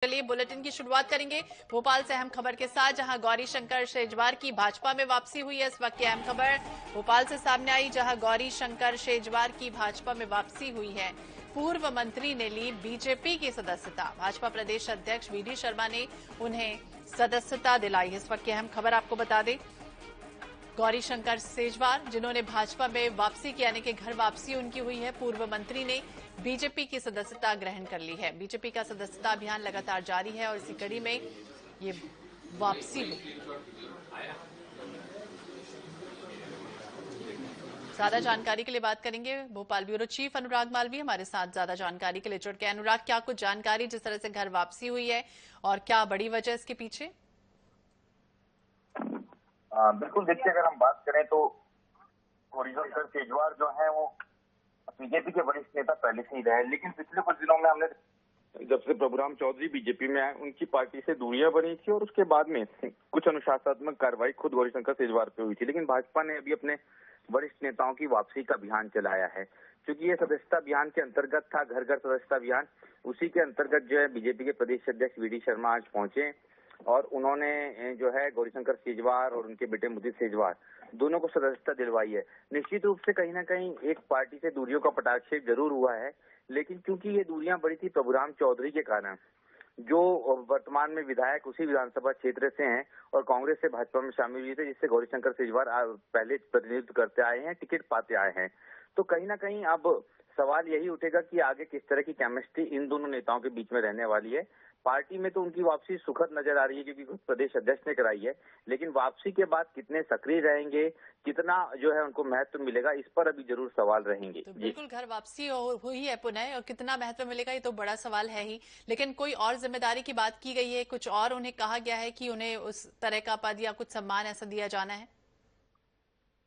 चलिए बुलेटिन की शुरुआत करेंगे भोपाल से अहम खबर के साथ, जहां गौरी शंकर शेजवार की भाजपा में वापसी हुई है। इस वक्त की अहम खबर भोपाल से सामने आई, जहां गौरी शंकर शेजवार की भाजपा में वापसी हुई है। पूर्व मंत्री ने ली बीजेपी की सदस्यता। भाजपा प्रदेश अध्यक्ष वीडी शर्मा ने उन्हें सदस्यता दिलाई। इस वक्त की अहम खबर आपको बता दें, गौरी शंकर शेजवार जिन्होंने भाजपा में वापसी की, यानी कि घर वापसी उनकी हुई है। पूर्व मंत्री ने बीजेपी की सदस्यता ग्रहण कर ली है। बीजेपी का सदस्यता अभियान लगातार जारी है और इसी कड़ी में ये वापसी हुई। ज्यादा जानकारी के लिए बात करेंगे भोपाल ब्यूरो चीफ अनुराग मालवीय हमारे साथ ज्यादा जानकारी के लिए जुड़ गए। अनुराग, क्या कुछ जानकारी जिस तरह से घर वापसी हुई है और क्या बड़ी वजह इसके पीछे? बिल्कुल, देखिए, अगर हम बात करें तो गौरी शंकर शेजवार जो है वो बीजेपी के वरिष्ठ नेता पहले से ही रहे, लेकिन पिछले कुछ दिनों में हमने जब से प्रभुराम चौधरी बीजेपी में आए, उनकी पार्टी से दूरियां बनी थी और उसके बाद में कुछ अनुशासनात्मक कार्रवाई खुद गौरी शंकर शेजवार पे हुई थी। लेकिन भाजपा ने अभी अपने वरिष्ठ नेताओं की वापसी का अभियान चलाया है। क्योंकि ये सदस्यता अभियान के अंतर्गत था, घर घर सदस्यता अभियान, उसी के अंतर्गत जो है बीजेपी के प्रदेश अध्यक्ष वीडी शर्मा आज पहुंचे और उन्होंने जो है गौरी शंकर शेजवार और उनके बेटे मुदित शेजवार दोनों को सदस्यता दिलवाई है। निश्चित रूप से कहीं ना कहीं एक पार्टी से दूरियों का पटाक्षेप जरूर हुआ है, लेकिन क्योंकि ये दूरियां बढ़ी थी प्रभुराम चौधरी के कारण, जो वर्तमान में विधायक उसी विधानसभा क्षेत्र से हैं और कांग्रेस से भाजपा में शामिल हुए थे, जिससे गौरी शंकर शेजवार पहले प्रतिनिधित्व करते आए हैं, टिकट पाते आए हैं। तो कहीं ना कहीं अब सवाल यही उठेगा कि आगे किस तरह की केमिस्ट्री इन दोनों नेताओं के बीच में रहने वाली है। पार्टी में तो उनकी वापसी सुखद नजर आ रही है क्योंकि प्रदेश अध्यक्ष ने कराई है, लेकिन वापसी के बाद कितने सक्रिय रहेंगे, कितना जो है उनको महत्व मिलेगा, इस पर अभी जरूर सवाल रहेंगे। तो बिल्कुल घर वापसी हुई है पुनः, और कितना महत्व मिलेगा ये तो बड़ा सवाल है ही। लेकिन कोई और जिम्मेदारी की बात की गई है, कुछ और उन्हें कहा गया है कि उन्हें उस तरह का पद या कुछ सम्मान ऐसा दिया जाना है?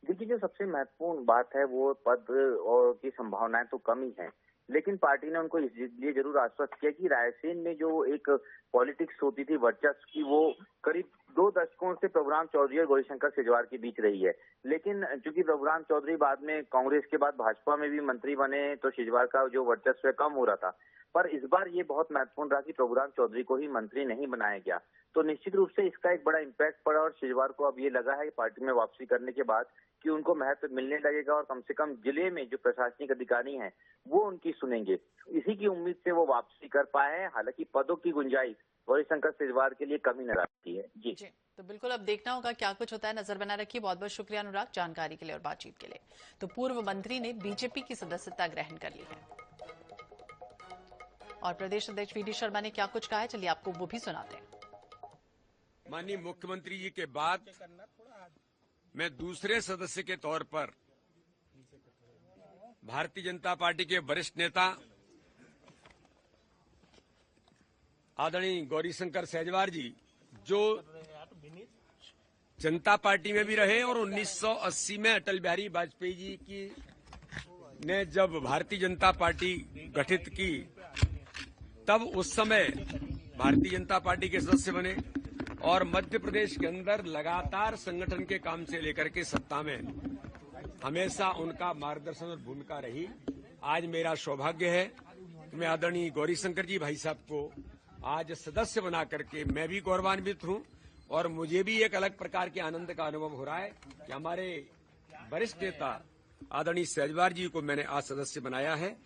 देखिए, जो सबसे महत्वपूर्ण बात है वो पद और की संभावनाएं तो कम ही है, लेकिन पार्टी ने उनको इसलिए जरूर आश्वस्त किया कि रायसेन में जो एक पॉलिटिक्स होती थी वर्चस्व की, वो करीब 2 दशकों से प्रभुराम चौधरी और गौरी शंकर शेजवार के बीच रही है। लेकिन चूंकि प्रभुराम चौधरी बाद में कांग्रेस के बाद भाजपा में भी मंत्री बने तो शेजवार का जो वर्चस्व है कम हो रहा था। पर इस बार ये बहुत महत्वपूर्ण रहा कि प्रभुराम चौधरी को ही मंत्री नहीं बनाया गया, तो निश्चित रूप से इसका एक बड़ा इम्पैक्ट पड़ा और शेजवार को अब ये लगा है पार्टी में वापसी करने के बाद कि उनको महत्व मिलने लगेगा और कम से कम जिले में जो प्रशासनिक अधिकारी हैं वो उनकी सुनेंगे। इसी की उम्मीद से वो वापसी कर पाए हैं। हालांकि पदों की गुंजाइश गौरी शंकर शेजवार के लिए कमी नजर आती है। जी तो बिल्कुल अब देखना होगा क्या कुछ होता है। नजर बना रखिए। बहुत बहुत शुक्रिया अनुराग जानकारी के लिए और बातचीत के लिए। तो पूर्व मंत्री ने बीजेपी की सदस्यता ग्रहण कर ली है और प्रदेश अध्यक्ष वीडी शर्मा ने क्या कुछ कहा है, चलिए आपको वो भी सुनाते हैं। माननीय मुख्यमंत्री जी के बाद मैं दूसरे सदस्य के तौर पर भारतीय जनता पार्टी के वरिष्ठ नेता आदरणीय गौरी शंकर शेजवार जी, जो जनता पार्टी में भी रहे और 1980 में अटल बिहारी वाजपेयी जी की ने जब भारतीय जनता पार्टी गठित की तब उस समय भारतीय जनता पार्टी के सदस्य बने और मध्य प्रदेश के अंदर लगातार संगठन के काम से लेकर के सत्ता में हमेशा उनका मार्गदर्शन और भूमिका रही। आज मेरा सौभाग्य है कि मैं आदरणीय गौरी शंकर जी भाई साहब को आज सदस्य बना करके मैं भी गौरवान्वित हूं और मुझे भी एक अलग प्रकार के आनंद का अनुभव हो रहा है कि हमारे वरिष्ठ नेता आदरणीय शेजवार जी को मैंने आज सदस्य बनाया है।